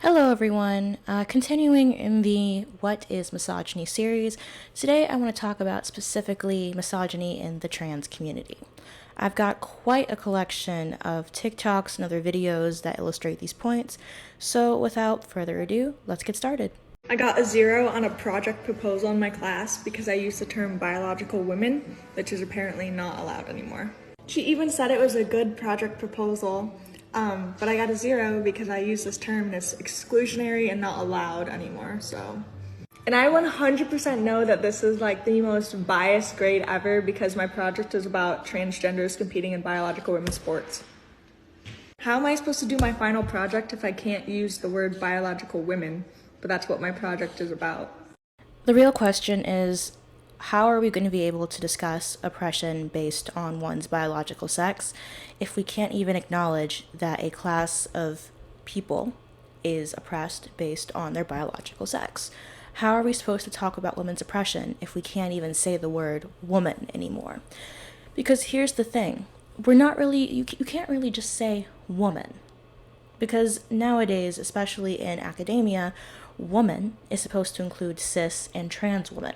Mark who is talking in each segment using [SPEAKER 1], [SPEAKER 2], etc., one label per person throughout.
[SPEAKER 1] Hello, everyone. Continuing in the What is Misogyny series, today I want to talk about specifically misogyny in the trans community. I've got quite a collection of TikToks and other videos that illustrate these points, so without further ado, let's get started.
[SPEAKER 2] I got a 0 on a project proposal in my class because I used the term biological women, which is apparently not allowed anymore. She even said it was a good project proposal, but I got a 0 because I used this term and it's exclusionary and not allowed anymore, so. And I 100% know that this is like the most biased grade ever because my project is about transgenders competing in biological women's sports. How am I supposed to do my final project if I can't use the word biological women? But that's what my project is about.
[SPEAKER 1] The real question is, how are we going to be able to discuss oppression based on one's biological sex if we can't even acknowledge that a class of people is oppressed based on their biological sex? How are we supposed to talk about women's oppression if we can't even say the word woman anymore? Because here's the thing, we're not really, you can't really just say woman. Because nowadays, especially in academia, woman is supposed to include cis and trans women.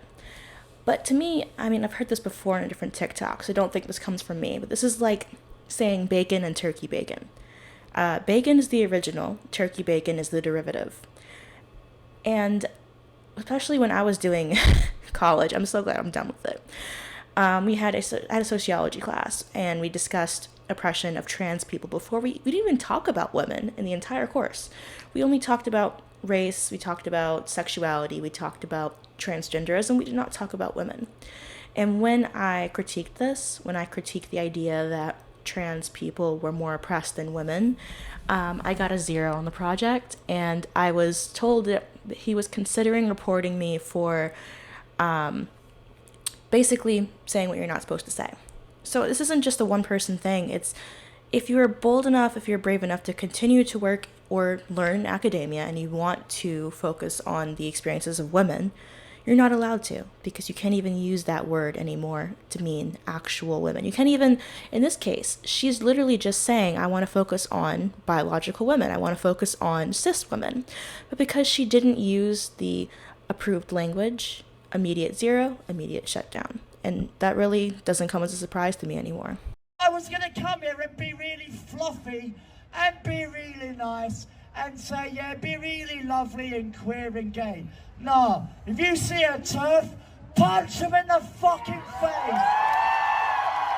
[SPEAKER 1] But to me, I've heard this before in a different TikTok, so I don't think this comes from me, but this is like saying bacon and turkey bacon. Bacon is the original, turkey bacon is the derivative. And especially when I was doing college, I'm so glad I'm done with it. I had a sociology class, and we discussed oppression of trans people before we didn't even talk about women in the entire course. We only talked about race, we talked about sexuality, we talked about transgenderism, we did not talk about women. And when I critiqued the idea that trans people were more oppressed than women, I got a 0 on the project, and I was told that he was considering reporting me for basically saying what you're not supposed to say. So this isn't just a one-person thing. It's if you're bold enough, if you're brave enough to continue to work or learn academia and you want to focus on the experiences of women, you're not allowed to, because you can't even use that word anymore to mean actual women. You can't even, in this case, she's literally just saying, I want to focus on biological women. I want to focus on cis women. But because she didn't use the approved language, immediate 0, immediate shutdown. And that really doesn't come as a surprise to me anymore.
[SPEAKER 3] I was going to come here and be really fluffy and be really nice and say, yeah, be really lovely and queer and gay. No, if you see a turf, punch him in the fucking face.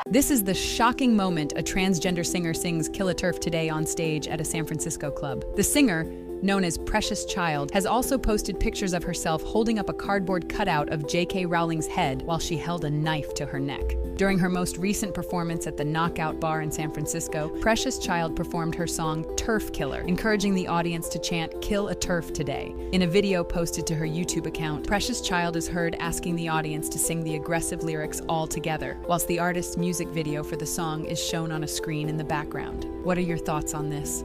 [SPEAKER 4] This is the shocking moment a transgender singer sings Kill a Turf Today on stage at a San Francisco club. The singer, known as Precious Child, has also posted pictures of herself holding up a cardboard cutout of J.K. Rowling's head while she held a knife to her neck. During her most recent performance at the Knockout Bar in San Francisco, Precious Child performed her song Turf Killer, encouraging the audience to chant Kill a Turf Today. In a video posted to her YouTube account, Precious Child is heard asking the audience to sing the aggressive lyrics all together, whilst the artist's music video for the song is shown on a screen in the background. What are your thoughts on this?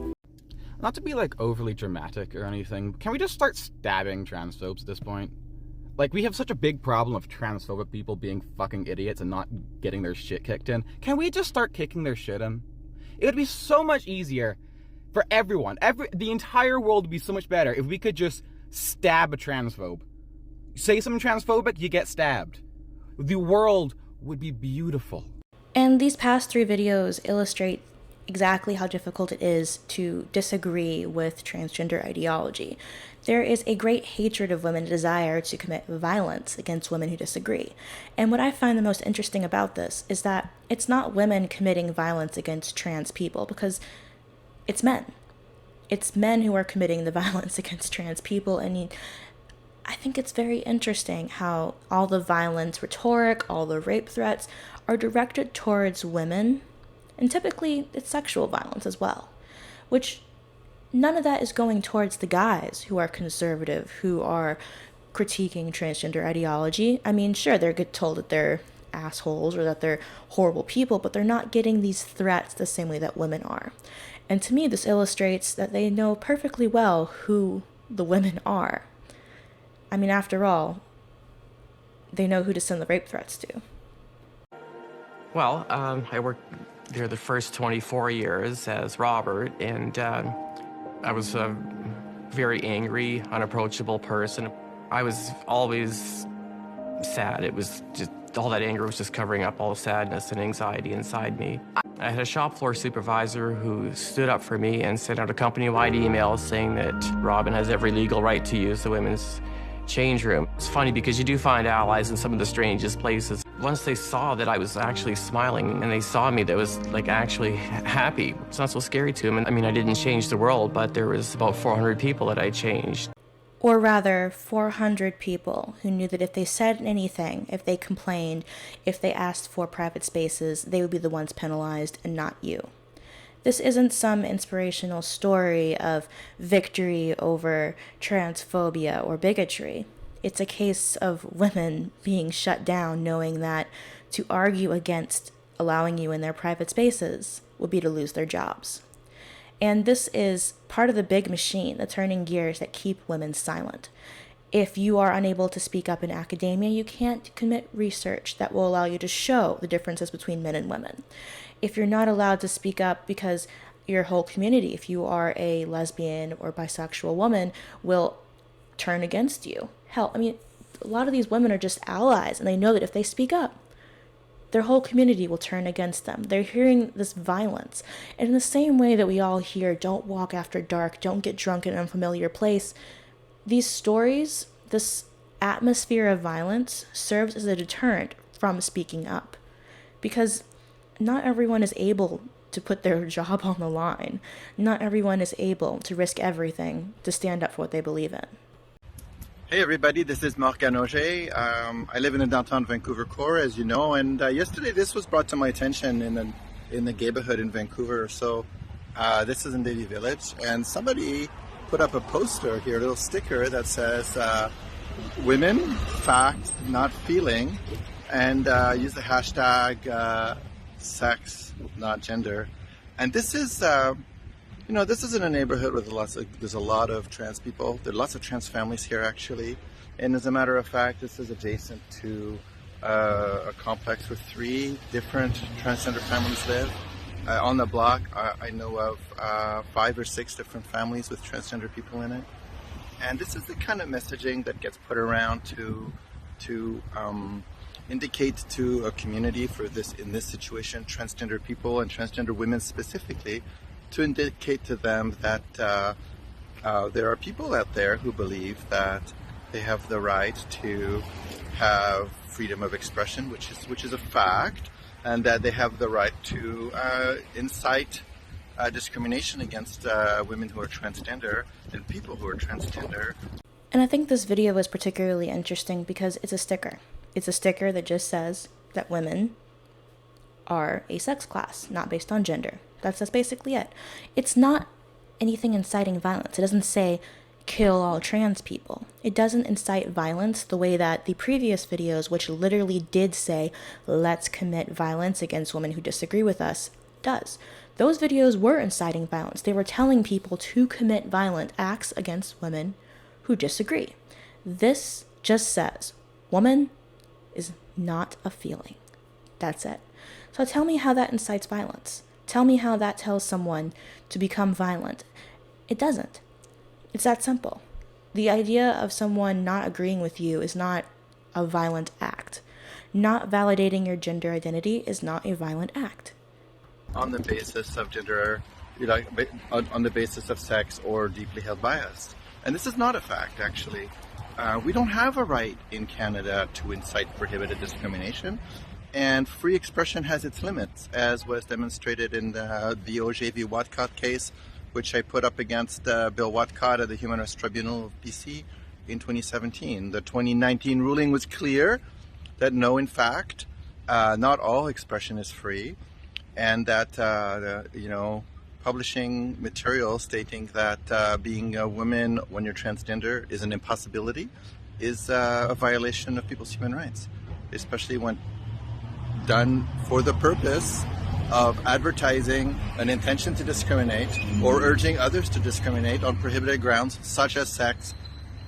[SPEAKER 5] Not to be like overly dramatic or anything, can we just start stabbing transphobes at this point? Like, we have such a big problem of transphobic people being fucking idiots and not getting their shit kicked in. Can we just start kicking their shit in? It would be so much easier for everyone. The entire world would be so much better if we could just stab a transphobe. Say something transphobic, you get stabbed. The world would be beautiful.
[SPEAKER 1] And these past 3 videos illustrate exactly how difficult it is to disagree with transgender ideology. There is a great hatred of women, a desire to commit violence against women who disagree. And what I find the most interesting about this is that it's not women committing violence against trans people, because it's men. It's men who are committing the violence against trans people, and I think it's very interesting how all the violence rhetoric, all the rape threats are directed towards women. And typically, it's sexual violence as well, which none of that is going towards the guys who are conservative, who are critiquing transgender ideology. Sure, they're told that they're assholes or that they're horrible people, but they're not getting these threats the same way that women are. And to me, this illustrates that they know perfectly well who the women are. After all, they know who to send the rape threats to.
[SPEAKER 6] Well, I worked there the first 24 years as Robert, and I was very angry, unapproachable person. I was always sad. It was just, all that anger was just covering up all the sadness and anxiety inside me. I had a shop floor supervisor who stood up for me and sent out a company-wide email saying that Robin has every legal right to use the women's change room. It's funny because you do find allies in some of the strangest places. Once they saw that I was actually smiling and they saw me that was like actually happy, it's not so scary to them. I mean, I didn't change the world, but there was about 400 people that I changed.
[SPEAKER 1] Or rather, 400 people who knew that if they said anything, if they complained, if they asked for private spaces, they would be the ones penalized and not you. This isn't some inspirational story of victory over transphobia or bigotry. It's a case of women being shut down, knowing that to argue against allowing you in their private spaces would be to lose their jobs. And this is part of the big machine, the turning gears that keep women silent. If you are unable to speak up in academia, you can't commit research that will allow you to show the differences between men and women. If you're not allowed to speak up because your whole community, if you are a lesbian or bisexual woman, will turn against you. Hell, I mean, a lot of these women are just allies, and they know that if they speak up, their whole community will turn against them. They're hearing this violence. And in the same way that we all hear, don't walk after dark, don't get drunk in an unfamiliar place, these stories, this atmosphere of violence serves as a deterrent from speaking up. Because not everyone is able to put their job on the line. Not everyone is able to risk everything to stand up for what they believe in.
[SPEAKER 7] Hey everybody, this is Marc Ganoget. I live in the downtown Vancouver core, as you know, and yesterday this was brought to my attention in the neighborhood in Vancouver. So this is in Davie Village, and somebody put up a poster here, a little sticker that says women, fact, not feeling, and use the hashtag sex, not gender. And this is this is in a neighborhood with there's a lot of trans people. There are lots of trans families here, actually. And as a matter of fact, this is adjacent to a complex where 3 different transgender families live. On the block, I know of 5 or 6 different families with transgender people in it. And this is the kind of messaging that gets put around to indicate to a community in this situation, transgender people and transgender women specifically, to indicate to them that there are people out there who believe that they have the right to have freedom of expression, which is a fact, and that they have the right to incite discrimination against women who are transgender and people who are transgender.
[SPEAKER 1] And I think this video is particularly interesting because it's a sticker. It's a sticker that just says that women are a sex class, not based on gender. That's basically it. It's not anything inciting violence. It doesn't say kill all trans people. It doesn't incite violence the way that the previous videos, which literally did say, let's commit violence against women who disagree with us, does. Those videos were inciting violence. They were telling people to commit violent acts against women who disagree. This just says, woman is not a feeling. That's it. So tell me how that incites violence. Tell me how that tells someone to become violent. It doesn't. It's that simple. The idea of someone not agreeing with you is not a violent act. Not validating your gender identity is not a violent act.
[SPEAKER 7] On the basis of gender, on the basis of sex or deeply held bias. And this is not a fact, actually. We don't have a right in Canada to incite prohibited discrimination. And free expression has its limits, as was demonstrated in the O.J. v. Watcott case, which I put up against Bill Watcott at the Human Rights Tribunal of BC in 2017. The 2019 ruling was clear that no, in fact, not all expression is free, and that publishing material stating that being a woman when you're transgender is an impossibility is a violation of people's human rights, especially when done for the purpose of advertising an intention to discriminate or urging others to discriminate on prohibited grounds such as sex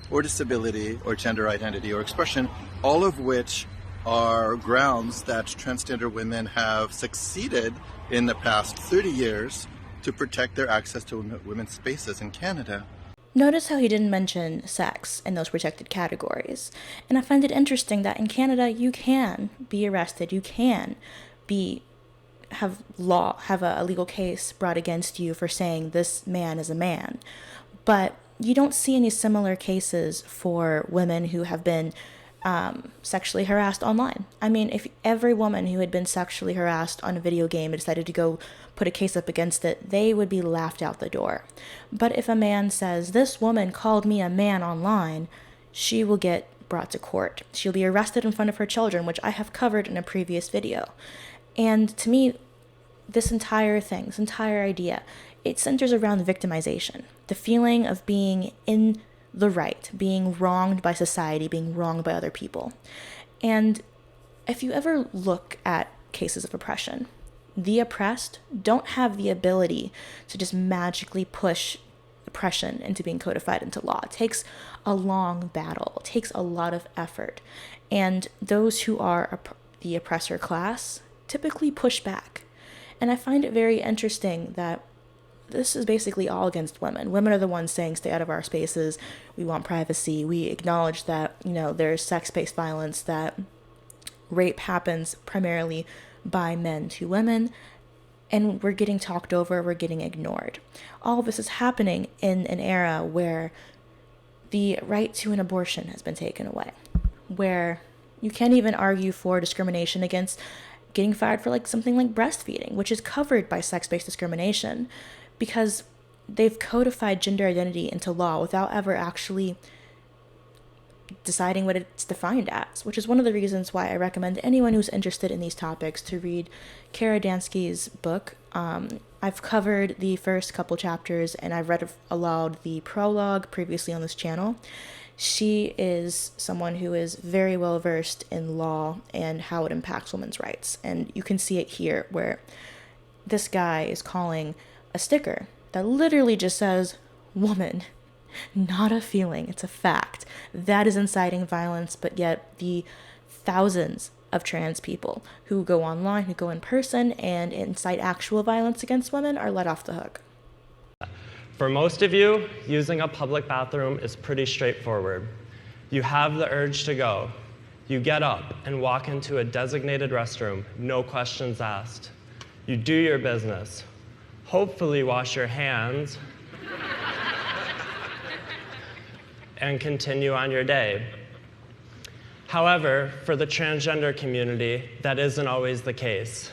[SPEAKER 7] or disability or gender identity or expression, all of which are grounds that transgender women have succeeded in the past 30 years to protect their access to women's spaces in Canada.
[SPEAKER 1] Notice how he didn't mention sex in those protected categories. And I find it interesting that in Canada you can be arrested, you can be have a legal case brought against you for saying this man is a man. But you don't see any similar cases for women who have been sexually harassed online. I mean, if every woman who had been sexually harassed on a video game decided to go put a case up against it, they would be laughed out the door. But if a man says, this woman called me a man online, she will get brought to court. She'll be arrested in front of her children, which I have covered in a previous video. And to me, this entire thing, this entire idea, it centers around victimization. The feeling of being in the right, being wronged by society, being wronged by other people. And if you ever look at cases of oppression, the oppressed don't have the ability to just magically push oppression into being codified into law. It takes a long battle. It takes a lot of effort. And those who are the oppressor class typically push back. And I find it very interesting that this is basically all against women. Women are the ones saying, stay out of our spaces. We want privacy. We acknowledge that, there's sex-based violence, that rape happens primarily by men to women, and we're getting talked over, we're getting ignored. All of this is happening in an era where the right to an abortion has been taken away, where you can't even argue for discrimination against getting fired for something like breastfeeding, which is covered by sex-based discrimination, because they've codified gender identity into law without ever actually deciding what it's defined as, which is one of the reasons why I recommend anyone who's interested in these topics to read Kara Dansky's book. I've covered the first couple chapters, and I've read aloud the prologue previously on this channel. She is someone who is very well versed in law and how it impacts women's rights. And you can see it here, where this guy is calling a sticker that literally just says, woman, not a feeling, it's a fact. That is inciting violence, but yet the thousands of trans people who go online, who go in person, and incite actual violence against women are let off the hook.
[SPEAKER 8] For most of you, using a public bathroom is pretty straightforward. You have the urge to go. You get up and walk into a designated restroom, no questions asked. You do your business. Hopefully wash your hands and continue on your day. However, for the transgender community, that isn't always the case.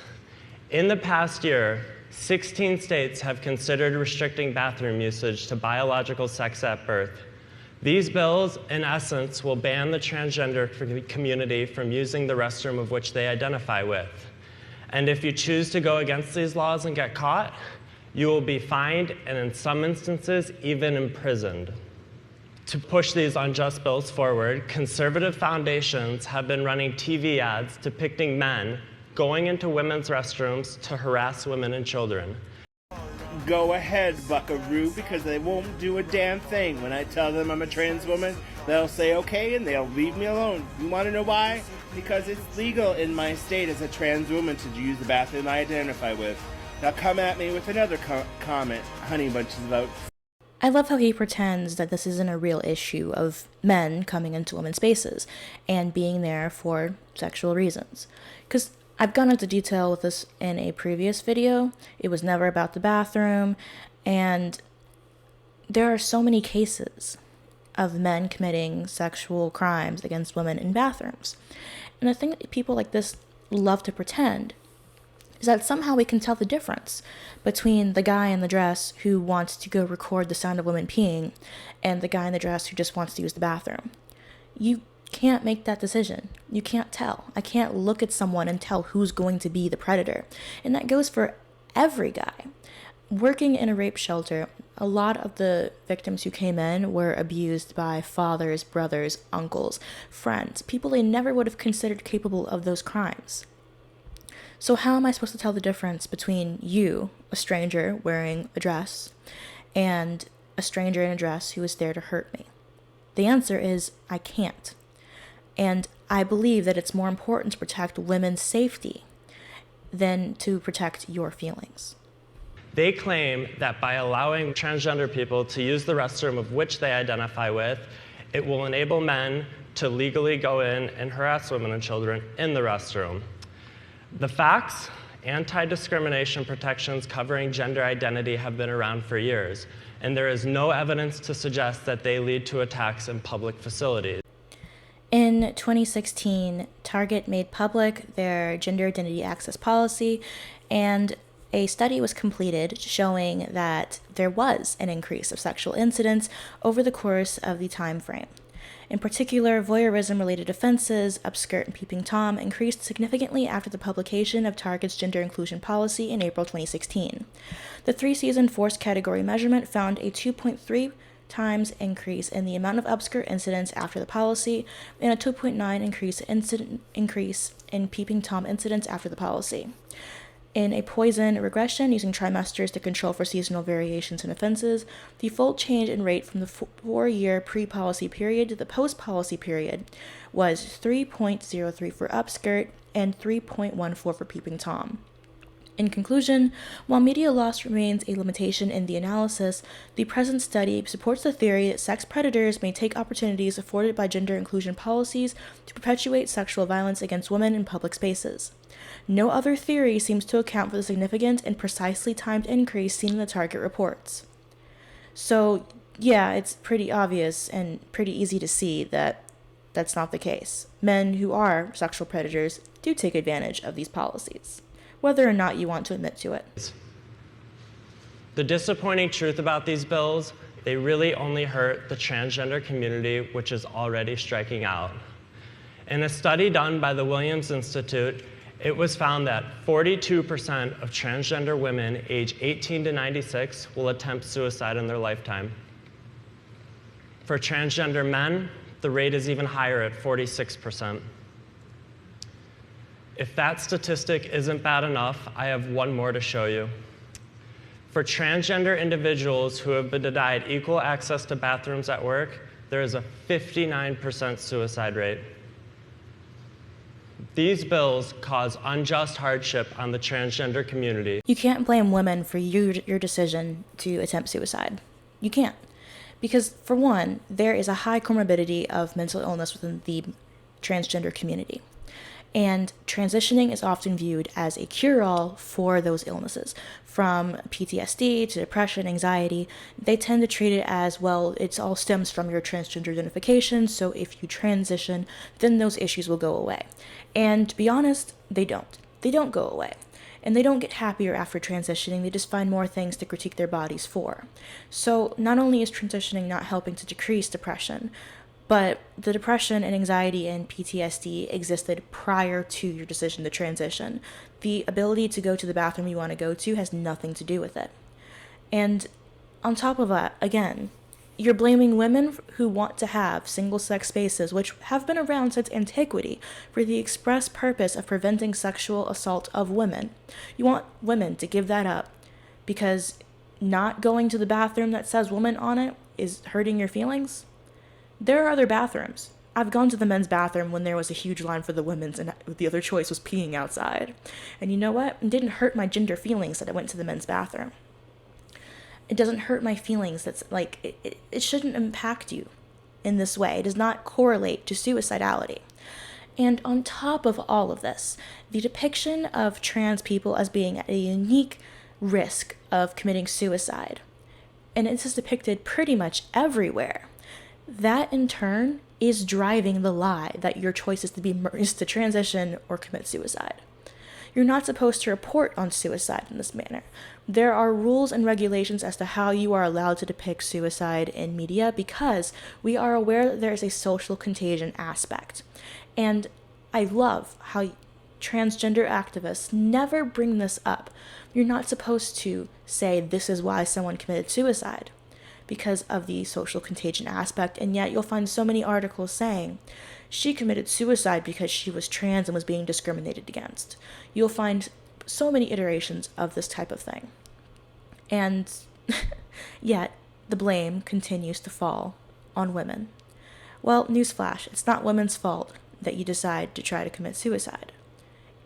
[SPEAKER 8] In the past year, 16 states have considered restricting bathroom usage to biological sex at birth. These bills, in essence, will ban the transgender community from using the restroom of which they identify with. And if you choose to go against these laws and get caught, you will be fined and in some instances, even imprisoned. To push these unjust bills forward, conservative foundations have been running TV ads depicting men going into women's restrooms to harass women and children.
[SPEAKER 9] Go ahead, buckaroo, because they won't do a damn thing. When I tell them I'm a trans woman, they'll say okay and they'll leave me alone. You want to know why? Because it's legal in my state as a trans woman to use the bathroom I identify with. Now come at me with another comment, honey bunches of oats.
[SPEAKER 1] I love how he pretends that this isn't a real issue of men coming into women's spaces and being there for sexual reasons. Because I've gone into detail with this in a previous video. It was never about the bathroom, and there are so many cases of men committing sexual crimes against women in bathrooms. And the thing that people like this love to pretend is that somehow we can tell the difference between the guy in the dress who wants to go record the sound of women peeing and the guy in the dress who just wants to use the bathroom. You can't make that decision. You can't tell. I can't look at someone and tell who's going to be the predator. And that goes for every guy. Working in a rape shelter, a lot of the victims who came in were abused by fathers, brothers, uncles, friends, people they never would have considered capable of those crimes. So how am I supposed to tell the difference between you, a stranger wearing a dress, and a stranger in a dress who is there to hurt me? The answer is I can't. And I believe that it's more important to protect women's safety than to protect your feelings.
[SPEAKER 8] They claim that by allowing transgender people to use the restroom of which they identify with, it will enable men to legally go in and harass women and children in the restroom. The facts, anti-discrimination protections covering gender identity have been around for years, and there is no evidence to suggest that they lead to attacks in public facilities.
[SPEAKER 1] In 2016, Target made public their gender identity access policy, and a study was completed showing that there was an increase of sexual incidents over the course of the time frame. In particular, voyeurism-related offenses, upskirt and peeping Tom, increased significantly after the publication of Target's gender inclusion policy in April 2016. The 3-season forced category measurement found a 2.3 times increase in the amount of upskirt incidents after the policy, and a 2.9 increase in peeping Tom incidents after the policy. In a Poisson regression using trimesters to control for seasonal variations in offenses, the fold change in rate from the 4-year pre-policy period to the post-policy period was 3.03 for upskirt and 3.14 for peeping Tom. In conclusion, while media loss remains a limitation in the analysis, the present study supports the theory that sex predators may take opportunities afforded by gender inclusion policies to perpetuate sexual violence against women in public spaces. No other theory seems to account for the significant and precisely timed increase seen in the Target reports. So, yeah, it's pretty obvious and pretty easy to see that that's not the case. Men who are sexual predators do take advantage of these policies, whether or not you want to admit to it.
[SPEAKER 8] The disappointing truth about these bills, they really only hurt the transgender community, which is already striking out. In a study done by the Williams Institute, it was found that 42% of transgender women age 18 to 96 will attempt suicide in their lifetime. For transgender men, the rate is even higher at 46%. If that statistic isn't bad enough, I have one more to show you. For transgender individuals who have been denied equal access to bathrooms at work, there is a 59% suicide rate. These bills cause unjust hardship on the transgender community.
[SPEAKER 1] You can't blame women for your decision to attempt suicide. You can't. Because, for one, there is a high comorbidity of mental illness within the transgender community. And transitioning is often viewed as a cure-all for those illnesses. From PTSD to depression, anxiety, they tend to treat it as, well, it all stems from your transgender identification, so if you transition, then those issues will go away. And to be honest, they don't. They don't go away. And they don't get happier after transitioning, they just find more things to critique their bodies for. So not only is transitioning not helping to decrease depression, but the depression and anxiety and PTSD existed prior to your decision to transition. The ability to go to the bathroom you want to go to has nothing to do with it. And on top of that, again, you're blaming women who want to have single-sex spaces, which have been around since antiquity, for the express purpose of preventing sexual assault of women. You want women to give that up because not going to the bathroom that says woman on it is hurting your feelings? There are other bathrooms. I've gone to the men's bathroom when there was a huge line for the women's and the other choice was peeing outside. And you know what? It didn't hurt my gender feelings that I went to the men's bathroom. It doesn't hurt my feelings. That's like, it shouldn't impact you in this way. It does not correlate to suicidality. And on top of all of this, the depiction of trans people as being at a unique risk of committing suicide, and it's depicted pretty much everywhere, that in turn is driving the lie that your choice is to transition or commit suicide. You're not supposed to report on suicide in this manner. There are rules and regulations as to how you are allowed to depict suicide in media because we are aware that there is a social contagion aspect. And I love how transgender activists never bring this up. You're not supposed to say this is why someone committed suicide, because of the social contagion aspect, and yet you'll find so many articles saying she committed suicide because she was trans and was being discriminated against. You'll find so many iterations of this type of thing. And yet the blame continues to fall on women. Well, newsflash, it's not women's fault that you decide to try to commit suicide.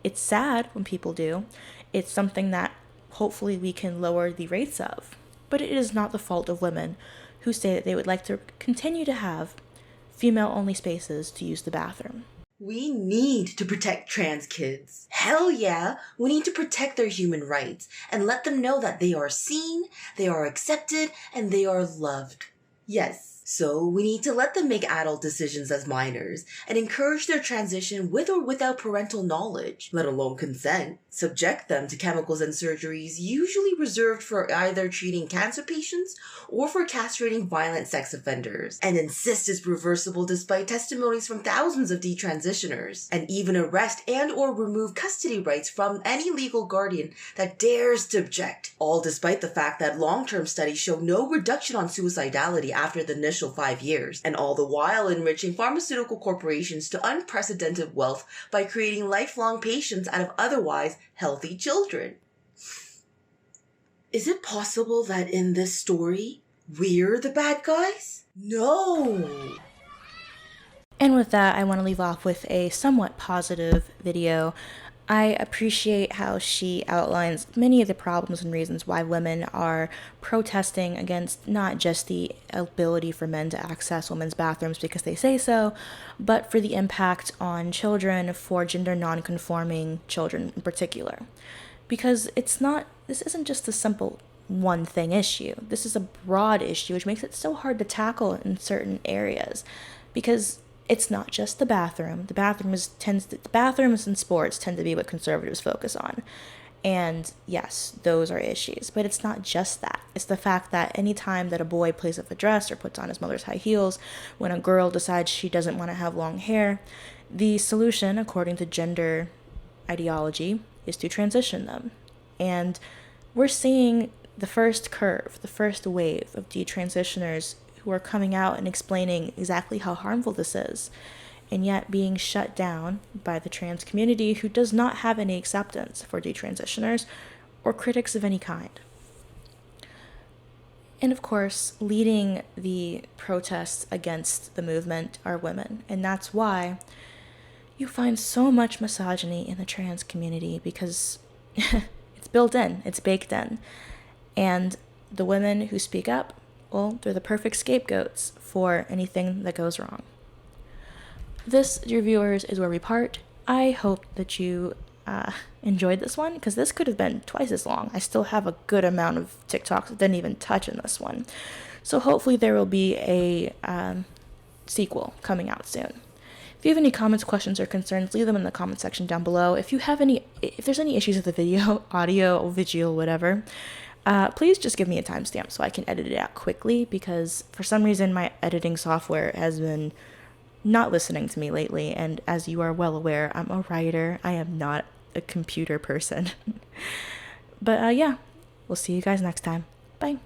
[SPEAKER 1] It's sad when people do. It's something that hopefully we can lower the rates of. But it is not the fault of women who say that they would like to continue to have female-only spaces to use the bathroom.
[SPEAKER 10] We need to protect trans kids. Hell yeah, we need to protect their human rights and let them know that they are seen, they are accepted, and they are loved. Yes. So we need to let them make adult decisions as minors and encourage their transition with or without parental knowledge, let alone consent. Subject them to chemicals and surgeries usually reserved for either treating cancer patients or for castrating violent sex offenders, and insist it's reversible despite testimonies from thousands of detransitioners, and even arrest and or remove custody rights from any legal guardian that dares to object, all despite the fact that long-term studies show no reduction on suicidality after the initial 5 years, and all the while enriching pharmaceutical corporations to unprecedented wealth by creating lifelong patients out of otherwise healthy children. Is it possible that in this story, we're the bad guys? No!
[SPEAKER 1] And with that, I want to leave off with a somewhat positive video. I appreciate how she outlines many of the problems and reasons why women are protesting against not just the ability for men to access women's bathrooms because they say so, but for the impact on children, for gender non-conforming children in particular. Because this isn't just a simple one thing issue. This is a broad issue, which makes it so hard to tackle in certain areas. Because it's not just the bathroom. The bathrooms and sports tend to be what conservatives focus on. And yes, those are issues. But it's not just that. It's the fact that any time that a boy plays up a dress or puts on his mother's high heels, when a girl decides she doesn't want to have long hair, the solution, according to gender ideology, is to transition them. And we're seeing the first curve, the first wave of detransitioners who are coming out and explaining exactly how harmful this is, and yet being shut down by the trans community who does not have any acceptance for detransitioners or critics of any kind. And of course, leading the protests against the movement are women, and that's why you find so much misogyny in the trans community, because it's built in, it's baked in. And the women who speak up, well, they're the perfect scapegoats for anything that goes wrong. This, dear viewers, is where we part. I hope that you enjoyed this one, because this could have been twice as long. I still have a good amount of TikToks that didn't even touch in this one. So hopefully there will be a sequel coming out soon. If you have any comments, questions, or concerns, leave them in the comment section down below. If there's any issues with the video, audio, visual, whatever, please just give me a timestamp so I can edit it out quickly, because for some reason my editing software has been not listening to me lately, and as you are well aware, I'm a writer. I am not a computer person. But yeah, we'll see you guys next time. Bye.